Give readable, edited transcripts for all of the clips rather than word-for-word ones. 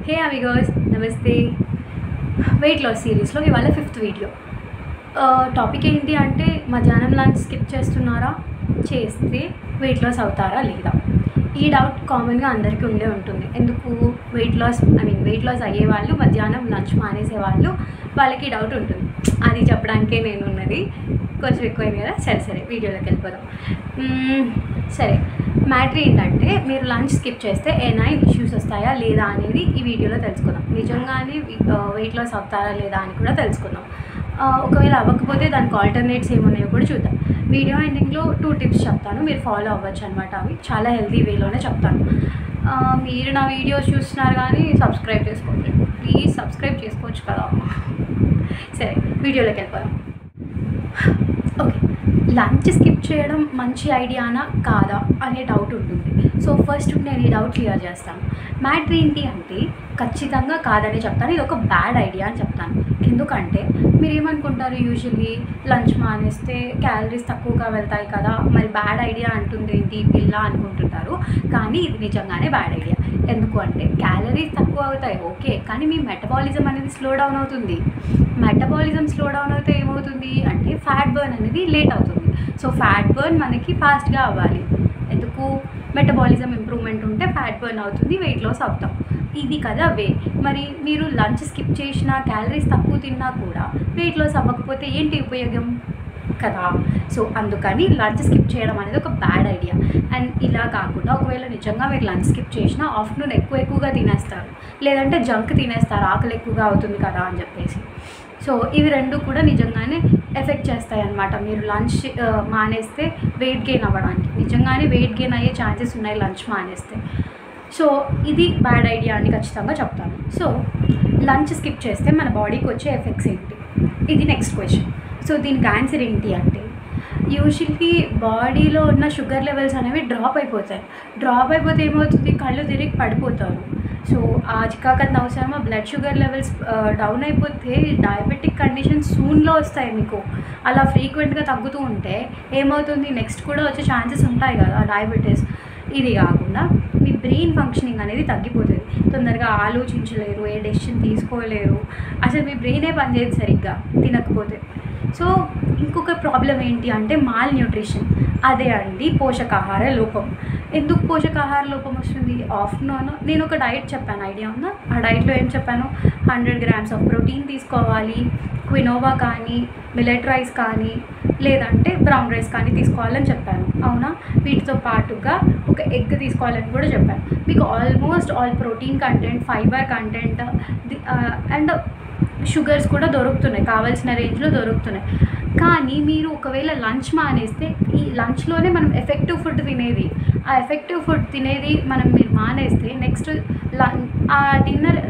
హే Amigos నమస్తే. Weight loss సిరీస్లో ఇవాళ 5th వీడియో. టాపిక్ ఏంటి అంటే మధ్యాహ్నం లంచ్ స్కిప్ చేస్తున్నారా, చేస్తే వెయిట్ లాస్ అవుతారా లేదా? ఈ డౌట్ కామన్గా అందరికీ ఉండే ఉంటుంది. ఎందుకు వెయిట్ లాస్ అయ్యే వాళ్ళు మధ్యాహ్నం లంచ్ మానేసే వాళ్ళకి డౌట్ ఉంటుంది. అది చెప్పడానికే నేను ఉన్నది. కొంచెం ఎక్కువైంది కదా, సరే వీడియోలోకి వెళ్ళిపోదాం. సరే, మ్యాటర్ ఏంటంటే మీరు లంచ్ స్కిప్ చేస్తే ఏమైనా ఇష్యూస్ వస్తాయా లేదా అనేది ఈ వీడియోలో తెలుసుకుందాం. నిజంగానే వెయిట్ లాస్ అవుతారా లేదా అని కూడా తెలుసుకుందాం. ఒకవేళ అవ్వకపోతే దానికి ఆల్టర్నేట్స్ ఏమున్నాయో కూడా చూద్దాం. వీడియో ఎండింగ్లో 2 టిప్స్ చెప్తాను, మీరు ఫాలో అవ్వచ్చు అనమాట. అవి చాలా హెల్తీ వేలోనే చెప్తాను. మీరు నా వీడియోస్ చూస్తున్నారు కానీ సబ్స్క్రైబ్ చేసుకోవట్లేదు. ప్లీజ్ సబ్స్క్రైబ్ చేసుకోవచ్చు కదా. సరే, వీడియోలోకి వెళ్ళిపోదాం. ఓకే, లంచ్ స్కిప్ చేయడం మంచి ఐడియానా కాదా అనే డౌట్ ఉంటుంది. సో ఫస్ట్ నేను ఈ డౌట్ క్లియర్ చేస్తాను. మ్యాటర్ ఏంటి అంటే ఖచ్చితంగా కాదని చెప్తాను. ఇది ఒక బ్యాడ్ ఐడియా అని చెప్తాను. ఎందుకంటే మీరు ఏమనుకుంటారు, యూజువల్లీ లంచ్ మానేస్తే క్యాలరీస్ తక్కువగా వెళ్తాయి కదా, మరి బ్యాడ్ ఐడియా అంటుంది ఏంటి పిల్ల అనుకుంటుంటారు. కానీ ఇది నిజంగానే బ్యాడ్ ఐడియా. ఎందుకు అంటే క్యాలరీస్ తక్కువ అవుతాయి ఓకే, కానీ మీ మెటబాలిజం అనేది స్లో డౌన్ అవుతుంది. మెటబాలిజం స్లో డౌన్ అయితే ఏమవుతుంది అంటే ఫ్యాట్ బర్న్ అనేది లేట్ అవుతుంది. సో ఫ్యాట్ బర్న్ మనకి ఫాస్ట్గా అవ్వాలి. ఎందుకు? మెటబాలిజం ఇంప్రూవ్మెంట్ ఉంటే ఫ్యాట్ బర్న్ అవుతుంది, వెయిట్ లాస్ అవుతాం. ఇది కదా వే. మరి మీరు లంచ్ స్కిప్ చేసినా క్యాలరీస్ తక్కువ తిన్నా కూడా వెయిట్ లాస్ అవ్వకపోతే ఏంటి ఉపయోగం కదా. సో అందుకని లంచ్ స్కిప్ చేయడం అనేది ఒక బ్యాడ్ ఐడియా. అండ్ ఇలా కాకుండా ఒకవేళ నిజంగా మీరు లంచ్ స్కిప్ చేసినా ఆఫ్టర్నూన్ ఎక్కువగా తినేస్తారు, లేదంటే జంక్ తినేస్తారు, ఆకలి ఎక్కువగా అవుతుంది కదా అని చెప్పేసి. సో ఇవి రెండు కూడా నిజంగానే ఎఫెక్ట్ చేస్తాయి అన్నమాట. మీరు లంచ్ మానేస్తే వెయిట్ గెయిన్ అవ్వడానికి నిజంగానే వెయిట్ గెయిన్ అయ్యే ఛాన్సెస్ ఉన్నాయి లంచ్ మానేస్తే. సో ఇది బ్యాడ్ ఐడియా అని ఖచ్చితంగా చెప్తాను. సో లంచ్ స్కిప్ చేస్తే మన బాడీకి వచ్చే ఎఫెక్ట్స్ ఏంటి, ఇది నెక్స్ట్ క్వశ్చన్. సో దీనికి ఆన్సర్ ఏంటి అంటే యూజువల్లీ బాడీలో ఉన్న షుగర్ లెవెల్స్ అనేవి డ్రాప్ అయిపోతే ఏమవుతుంది, కళ్ళు తిరిగి పడిపోతారు. సో చికాకత్ అవసరమా, బ్లడ్ షుగర్ లెవెల్స్ డౌన్ అయిపోతే డయాబెటిక్ కండిషన్స్ సూన్లో వస్తాయి మీకు. అలా ఫ్రీక్వెంట్గా తగ్గుతూ ఉంటే ఏమవుతుంది, నెక్స్ట్ కూడా వచ్చే ఛాన్సెస్ ఉంటాయి కదా డయాబెటీస్. ఇది కాకుండా మీ బ్రెయిన్ ఫంక్షనింగ్ అనేది తగ్గిపోతుంది, తొందరగా ఆలోచించలేరు, ఏ డెసిషన్ తీసుకోలేరు, అసలు మీ బ్రెయినే పనిచేయదు సరిగ్గా తినకపోతే. సో ఇంకొక ప్రాబ్లం ఏంటి అంటే మాల్ న్యూట్రిషన్. అదే అండి పోషకాహార లోపం. ఎందుకు పోషకాహార లోపం వస్తుంది? ఆఫ్టర్నూన్ నేను ఒక డైట్ చెప్పాను, ఐడియా ఉందా? ఆ డైట్లో ఏం చెప్పాను, 100 grams ఆఫ్ ప్రోటీన్ తీసుకోవాలి, క్వినోవా కానీ మిల్లెట్ రైస్ కానీ లేదంటే బ్రౌన్ రైస్ కానీ తీసుకోవాలని చెప్పాను, అవునా? వీటితో పాటుగా ఒక ఎగ్ తీసుకోవాలని కూడా చెప్పాను. మీకు almost all protein content, fibre content and sugars కూడా దొరుకుతున్నాయి, కావాల్సిన రేంజ్లో దొరుకుతున్నాయి. కానీ మీరు ఒకవేళ లంచ్ మానేస్తే, ఈ లంచ్లోనే మనం ఎఫెక్టివ్ ఫుడ్ తినేది, ఆ ఎఫెక్టివ్ ఫుడ్ తినేది మీరు మానేస్తే నెక్స్ట్ ఆ డిన్నర్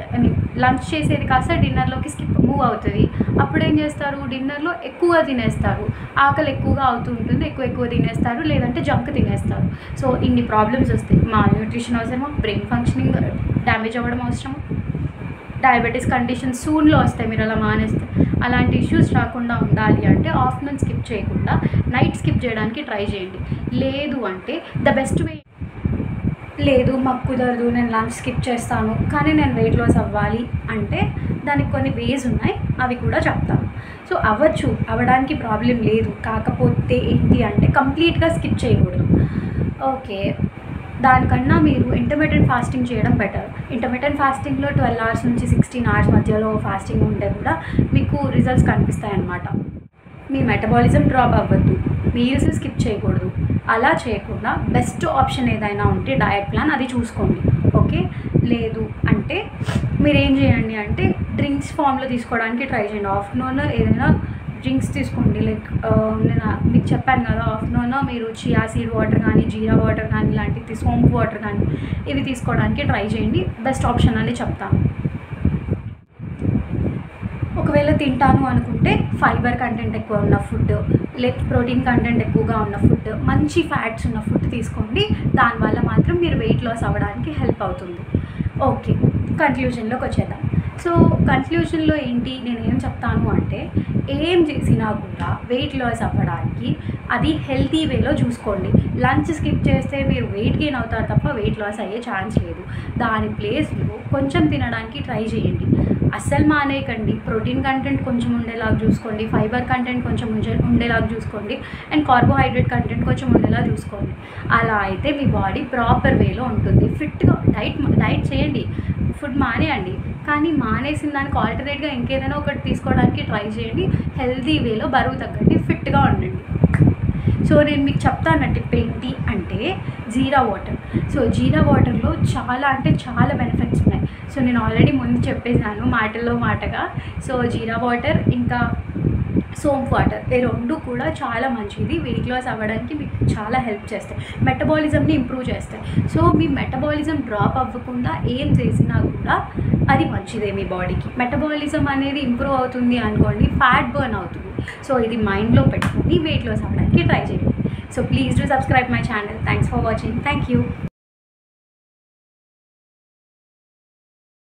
లంచ్ చేసేది కాస్త డిన్నర్లోకి మూవ్ అవుతుంది. అప్పుడు ఏం చేస్తారు, డిన్నర్లో ఎక్కువగా తినేస్తారు, ఆకలి ఎక్కువగా అవుతూ ఉంటుంది, ఎక్కువ తినేస్తారు, లేదంటే జంక్ తినేస్తారు. సో ఇన్ని ప్రాబ్లమ్స్ వస్తాయి. మాల్ న్యూట్రిషన్ అవసరమా, బ్రెయిన్ ఫంక్షనింగ్ డ్యామేజ్ అవ్వడం అవసరమా, డయాబెటీస్ కండిషన్స్ సూన్లో వస్తాయి మీరు అలా మానేస్తే. అలాంటి ఇష్యూస్ రాకుండా ఉండాలి అంటే ఆఫ్టర్నూన్ స్కిప్ చేయకుండా నైట్ స్కిప్ చేయడానికి ట్రై చేయండి. లేదు అంటే ద బెస్ట్ వే, లేదు మాకు కుదరదు, నేను లంచ్ స్కిప్ చేస్తాను కానీ నేను వెయిట్ లాస్ అవ్వాలి అంటే దానికి కొన్ని వేస్ ఉన్నాయి, అవి కూడా చెప్తాను. సో అవ్వడానికి ప్రాబ్లం లేదు. కాకపోతే ఏంటి అంటే కంప్లీట్గా స్కిప్ చేయకూడదు. ఓకే, దానికన్నా మీరు ఇంటర్మిటెంట్ ఫాస్టింగ్ చేయడం బెటర్. ఇంటర్మిటెంట్ ఫాస్టింగ్లో 12 hours నుంచి 16 hours మధ్యలో ఫాస్టింగ్ ఉంటే కూడా మీకు రిజల్ట్స్ కనిపిస్తాయి అన్నమాట. మీ మెటబాలిజం డ్రాప్ అవ్వద్దు, మీల్స్ స్కిప్ చేయకూడదు. అలా చేయకుండా బెస్ట్ ఆప్షన్ ఏదైనా ఉంటే డయట్ ప్లాన్ అది చూసుకోండి. ఓకే, లేదు అంటే మీరు ఏం చేయండి అంటే డ్రింక్స్ ఫామ్లో తీసుకోవడానికి ట్రై చేయండి. ఆఫ్టర్నూన్ ఏదైనా డ్రింక్స్ తీసుకోండి. లైక్ నేను మీకు చెప్పాను కదా, ఆఫ్టర్నూన్ మీరు చియా సీడ్ వాటర్ కానీ జీరా వాటర్ కానీ ఇలాంటివి, సోంపు వాటర్ కానీ ఇవి తీసుకోవడానికి ట్రై చేయండి. బెస్ట్ ఆప్షన్ అని చెప్తాను. ఒకవేళ తింటాను అనుకుంటే ఫైబర్ కంటెంట్ ఎక్కువ ఉన్న ఫుడ్, ప్రోటీన్ కంటెంట్ ఎక్కువగా ఉన్న ఫుడ్, మంచి ఫ్యాట్స్ ఉన్న ఫుడ్ తీసుకోండి. దానివల్ల మాత్రం మీరు వెయిట్ లాస్ అవ్వడానికి హెల్ప్ అవుతుంది. ఓకే, కన్క్లూజన్లోకి వచ్చేద్దాం. సో కన్క్లూజన్లో ఏంటి, నేను ఏం చెప్తాను అంటే ఏం చేసినా కూడా వెయిట్ లాస్ అవ్వడానికి అది హెల్తీ వేలో చూసుకోండి. లంచ్ స్కిప్ చేస్తే మీరు వెయిట్ గెయిన్ అవుతారు తప్ప వెయిట్ లాస్ అయ్యే ఛాన్స్ లేదు. దాని ప్లేస్లో కొంచెం తినడానికి ట్రై చేయండి. అస్సలు మానేయకండి. ప్రోటీన్ కంటెంట్ కొంచెం ఉండేలాగా చూసుకోండి, ఫైబర్ కంటెంట్ కొంచెం ఉండేలాగా చూసుకోండి, అండ్ కార్బోహైడ్రేట్ కంటెంట్ కొంచెం ఉండేలా చూసుకోండి. అలా అయితే మీ బాడీ ప్రాపర్ వేలో ఉంటుంది. ఫిట్గా డైట్ చేయండి, ఫుడ్ మానేయండి, కానీ మానేసిన దానికి ఆల్టర్నేట్గా ఇంకేదైనా ఒకటి తీసుకోవడానికి ట్రై చేయండి. హెల్తీ వేలో బరువు తగ్గండి, ఫిట్గా ఉండండి. సో నేను మీకు చెప్తాను టిప్ ఏంటి అంటే జీరా వాటర్. సో జీరా వాటర్లో చాలా అంటే చాలా బెనిఫిట్స్ ఉన్నాయి. సో నేను ఆల్రెడీ ముందు చెప్పేసాను మాటల్లో మాటగా. సో జీరా వాటర్ ఇంకా సోంప్ వాటర్, ఈ రెండు కూడా చాలా మంచిది. వెయిట్ లాస్ అవ్వడానికి మీకు చాలా హెల్ప్ చేస్తాయి, మెటబాలిజంని ఇంప్రూవ్ చేస్తాయి. సో మీ మెటబాలిజం డ్రాప్ అవ్వకుండా ఏం చేసినా కూడా అది మంచిదే మీ బాడీకి. మెటబాలిజం అనేది ఇంప్రూవ్ అవుతుంది అనుకోండి, ఫ్యాట్ బర్న్ అవుతుంది. సో ఇది మైండ్లో పెట్టుకొని వెయిట్ లాస్ అవ్వడానికి ట్రై చేయండి. So please do subscribe my channel. Thanks for watching. Thank you.